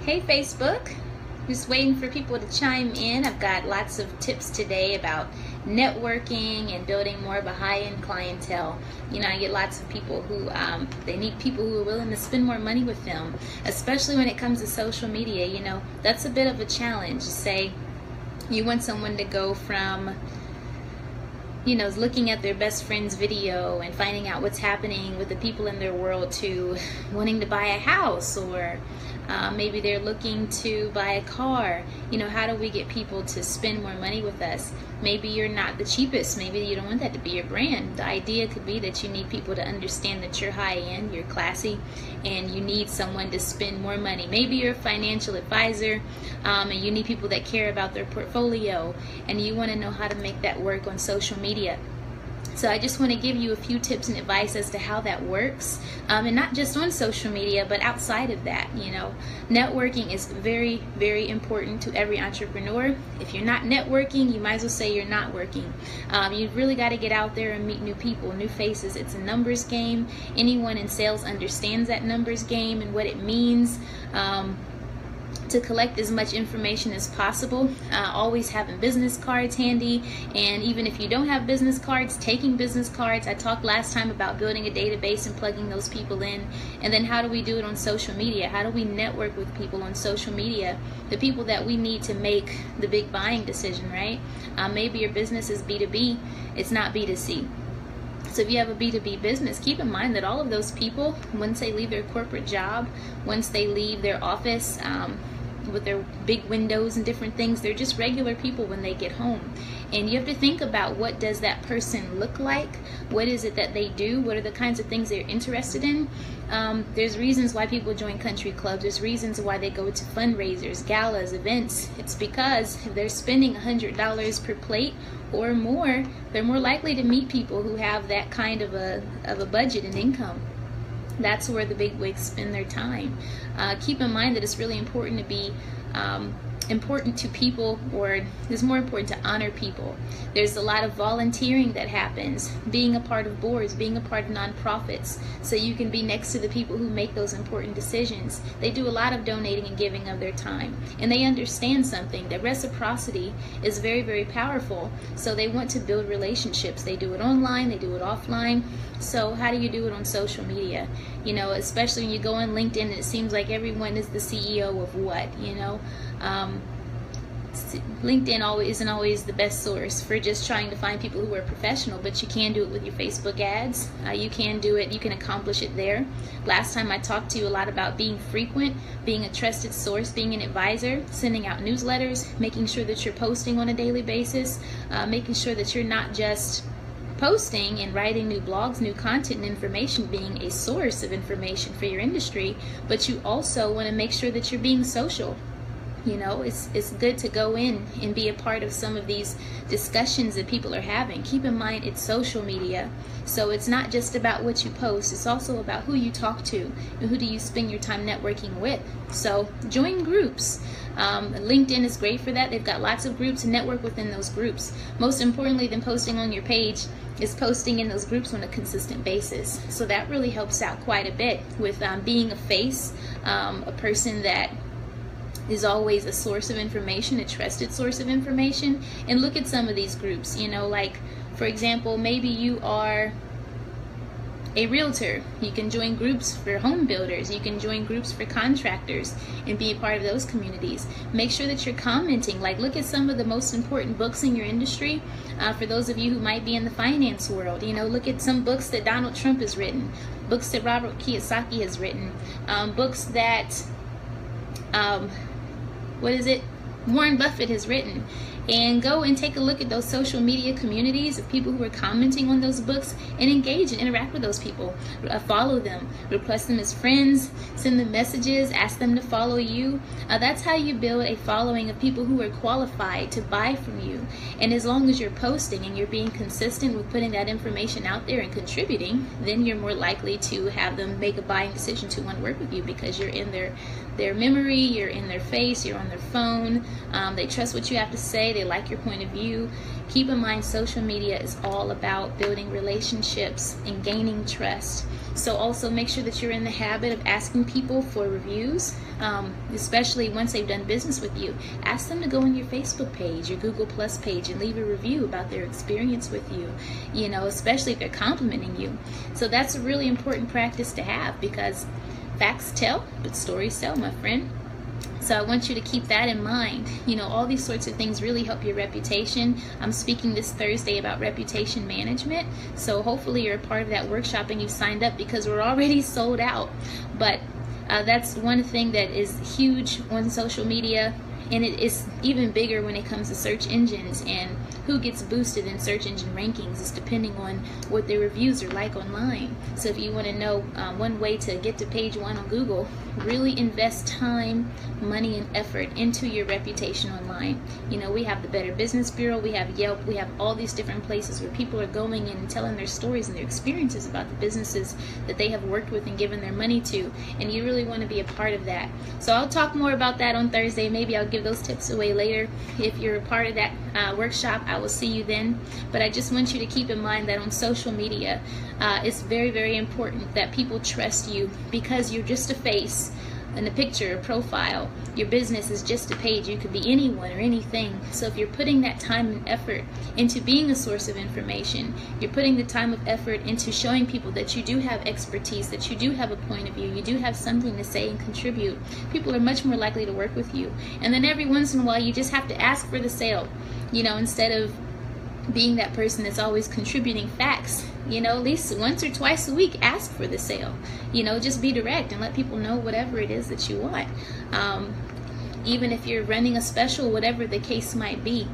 Hey Facebook, just waiting for people to chime in. I've got lots of tips today about networking and building more of a high-end clientele. You know, I get lots of people who they need people who are willing to spend more money with them, especially when it comes to social media. You know, that's a bit of a challenge. Say you want someone to go from, you know, looking at their best friend's video and finding out what's happening with the people in their world to wanting to buy a house, or maybe they're looking to buy a car. You know, how do we get people to spend more money with us? Maybe you're not the cheapest. Maybe you don't want that to be your brand. The idea could be that you need people to understand that you're high end, you're classy, and you need someone to spend more money. Maybe you're a financial advisor, and you need people that care about their portfolio, and you want to know how to make that work on social media. So I just want to give you a few tips and advice as to how that works, and not just on social media, but outside of that. You know, networking is very, very important to every entrepreneur. If you're not networking, you might as well say you're not working. You've really got to get out there and meet new people, new faces. It's a numbers game. Anyone in sales understands that numbers game and what it means. To collect as much information as possible, always having business cards handy, and even if you don't have business cards, taking business cards. I talked last time about building a database and plugging those people in, and then how do we do it on social media? How do we network with people on social media, the people that we need to make the big buying decision, right? Maybe your business is B2B, it's not B2C. So if you have a B2B business, keep in mind that all of those people, once they leave their corporate job, once they leave their office, with their big windows and different things, they're just regular people when they get home. And you have to think about, what does that person look like? What is it that they do? What are the kinds of things they're interested in? There's reasons why people join country clubs. There's reasons why they go to fundraisers, galas, events. It's because if they're spending $100 per plate or more, they're more likely to meet people who have that kind of a budget and income. That's where the big wigs spend their time. Keep in mind that it's really important to be important to people, or it's more important to honor people. There's a lot of volunteering that happens, being a part of boards, being a part of nonprofits, so you can be next to the people who make those important decisions. They do a lot of donating and giving of their time, and they understand something, that reciprocity is very, very powerful. So they want to build relationships. They do it online, they do it offline. So how do you do it on social media? You know, especially when you go on LinkedIn and it seems like everyone is the CEO of what, you know. LinkedIn isn't always the best source for just trying to find people who are professional, but you can do it with your Facebook ads. You can do it, you can accomplish it there. Last time I talked to you a lot about being frequent, being a trusted source, being an advisor, sending out newsletters, making sure that you're posting on a daily basis, making sure that you're not just posting and writing new blogs, new content and information, being a source of information for your industry, but you also want to make sure that you're being social. You know, it's good to go in and be a part of some of these discussions that people are having. Keep in mind, it's social media, so it's not just about what you post, it's also about who you talk to and who do you spend your time networking with. So join groups. LinkedIn is great for that. They've got lots of groups, and network within those groups. Most importantly than posting on your page is posting in those groups on a consistent basis. So that really helps out quite a bit with being a face, a person that is always a source of information, a trusted source of information. And look at some of these groups, you know, like for example, maybe you are a realtor. You can join groups for home builders. You can join groups for contractors and be a part of those communities. Make sure that you're commenting. Like, look at some of the most important books in your industry. For those of you who might be in the finance world, you know, look at some books that Donald Trump has written, books that Robert Kiyosaki has written, books that Warren Buffett has written. And go and take a look at those social media communities of people who are commenting on those books, and engage and interact with those people. Follow them, request them as friends, send them messages, ask them to follow you. That's how you build a following of people who are qualified to buy from you. And as long as you're posting and you're being consistent with putting that information out there and contributing, then you're more likely to have them make a buying decision to want to work with you, because you're in their their memory, you're in their face, you're on their phone, they trust what you have to say, they like your point of view. Keep in mind, social media is all about building relationships and gaining trust. So also make sure that you're in the habit of asking people for reviews, especially once they've done business with you. Ask them to go on your Facebook page, your Google Plus page, and leave a review about their experience with you, especially if they're complimenting you. So that's a really important practice to have, because facts tell, but stories sell, my friend. So I want you to keep that in mind. All these sorts of things really help your reputation. I'm speaking this Thursday about reputation management. So hopefully you're a part of that workshop and you signed up, because we're already sold out. But that's one thing that is huge on social media. And it is even bigger when it comes to search engines, and who gets boosted in search engine rankings is depending on what their reviews are like online. So if you want to know one way to get to page 1 on Google, really invest time, money, and effort into your reputation online. We have the Better Business Bureau, we have Yelp, we have all these different places where people are going in and telling their stories and their experiences about the businesses that they have worked with and given their money to, and you really want to be a part of that. So I'll talk more about that on Thursday. Maybe I'll give those tips away later. If you're a part of that workshop, I will see you then. But I just want you to keep in mind that on social media, it's very, very important that people trust you, because you're just a face and a picture, a profile. Your business is just a page. You could be anyone or anything. So if you're putting that time and effort into being a source of information, you're putting the time of effort into showing people that you do have expertise, that you do have a point of view, you do have something to say and contribute, people are much more likely to work with you. And then every once in a while, you just have to ask for the sale, instead of being that person that's always contributing facts. At least once or twice a week, ask for the sale. Just be direct and let people know whatever it is that you want. Even if you're running a special, whatever the case might be,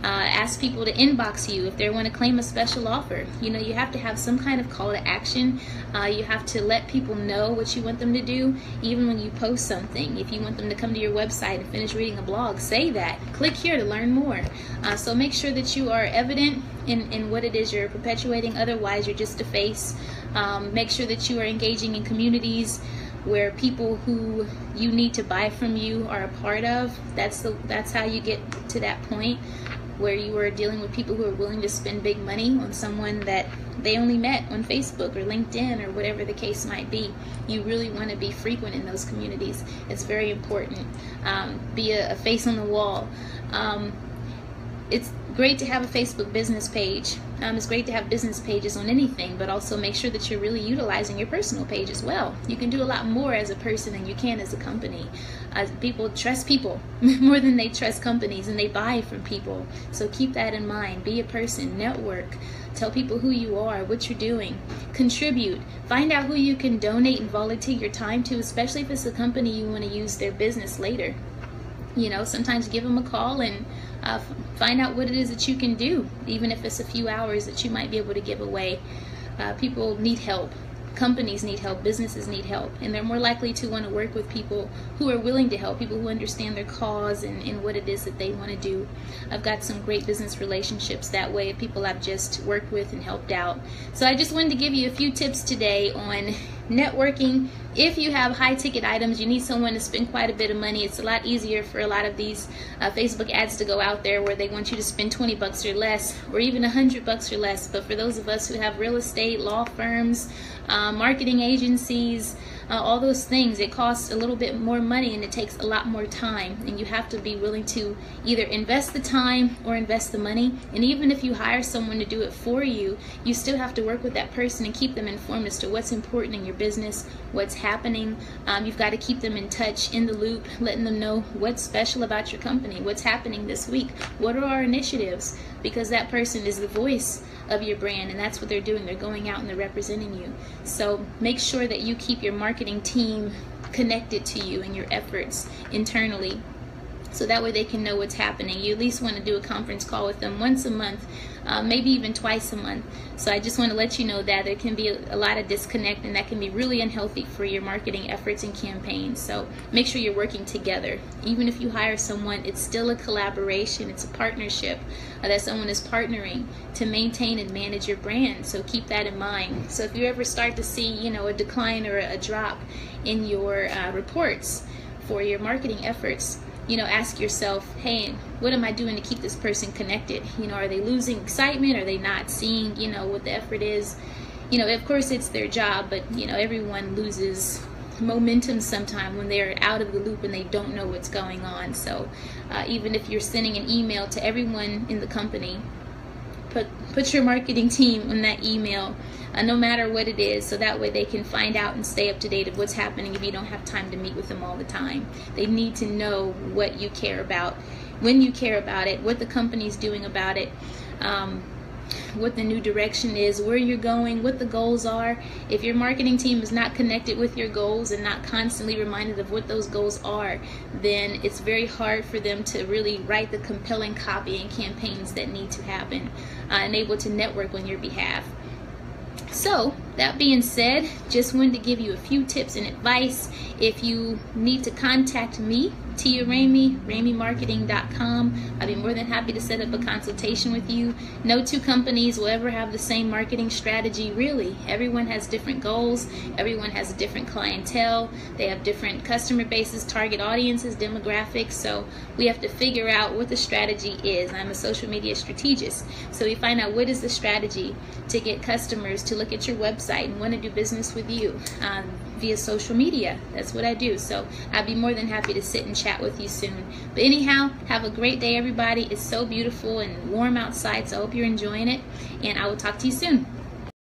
ask people to inbox you if they want to claim a special offer. You have to have some kind of call to action. You have to let people know what you want them to do. Even when you post something, if you want them to come to your website and finish reading a blog, say that. Click here to learn more. So make sure that you are evident in what it is you're perpetuating. Otherwise, you're just a face. Make sure that you are engaging in communities where people who you need to buy from you are a part of. That's how you get to that point where you are dealing with people who are willing to spend big money on someone that they only met on Facebook or LinkedIn or whatever the case might be. You really want to be frequent in those communities. It's very important. Be a face on the wall. It's great to have a Facebook business page. It's great to have business pages on anything, but also make sure that you're really utilizing your personal page as well. You can do a lot more as a person than you can as a company. People trust people more than they trust companies, and they buy from people. So keep that in mind. Be a person, network, tell people who you are, what you're doing, contribute, find out who you can donate and volunteer your time to, especially if it's a company you want to use their business later. Sometimes give them a call and find out what it is that you can do, even if it's a few hours that you might be able to give away. People need help. Companies need help, businesses need help, and they're more likely to want to work with people who are willing to help, people who understand their cause and what it is that they want to do. I've got some great business relationships that way, people I've just worked with and helped out. So I just wanted to give you a few tips today on networking. If you have high ticket items, you need someone to spend quite a bit of money. It's a lot easier for a lot of these Facebook ads to go out there where they want you to spend 20 bucks or less, or even 100 bucks or less. But for those of us who have real estate, law firms, marketing agencies, all those things, it costs a little bit more money and it takes a lot more time, and you have to be willing to either invest the time or invest the money. And even if you hire someone to do it for you, you still have to work with that person and keep them informed as to what's important in your business, what's happening. You've got to keep them in touch, in the loop, letting them know what's special about your company, what's happening this week, what are our initiatives, because that person is the voice of your brand, and that's what they're doing. They're going out and they're representing you. So make sure that you keep your marketing team connected to you and your efforts internally, so that way they can know what's happening. You at least want to do a conference call with them once a month, maybe even twice a month. So I just want to let you know that there can be a lot of disconnect, and that can be really unhealthy for your marketing efforts and campaigns. So make sure you're working together. Even if you hire someone, it's still a collaboration. It's a partnership, that someone is partnering to maintain and manage your brand. So keep that in mind. So if you ever start to see, a decline or a drop in your reports for your marketing efforts. Ask yourself, hey, what am I doing to keep this person connected? Are they losing excitement? Are they not seeing, what the effort is? Of course it's their job, but everyone loses momentum sometime when they're out of the loop and they don't know what's going on. So even if you're sending an email to everyone in the company, put your marketing team on that email, no matter what it is, so that way they can find out and stay up to date of what's happening if you don't have time to meet with them all the time. They need to know what you care about, when you care about it, what the company's doing about it, what the new direction is, where you're going, what the goals are. If your marketing team is not connected with your goals and not constantly reminded of what those goals are, then it's very hard for them to really write the compelling copy and campaigns that need to happen and able to network on your behalf. So that being said, just wanted to give you a few tips and advice. If you need to contact me, Tia Ramey, RameyMarketing.com. I'd be more than happy to set up a consultation with you. No two companies will ever have the same marketing strategy, really. Everyone has different goals. Everyone has a different clientele. They have different customer bases, target audiences, demographics. So we have to figure out what the strategy is. I'm a social media strategist. So we find out what is the strategy to get customers to look at your website and want to do business with you via social media. That's what I do. So I'd be more than happy to sit and chat with you soon. But anyhow, have a great day, everybody. It's so beautiful and warm outside, so I hope you're enjoying it, and I will talk to you soon.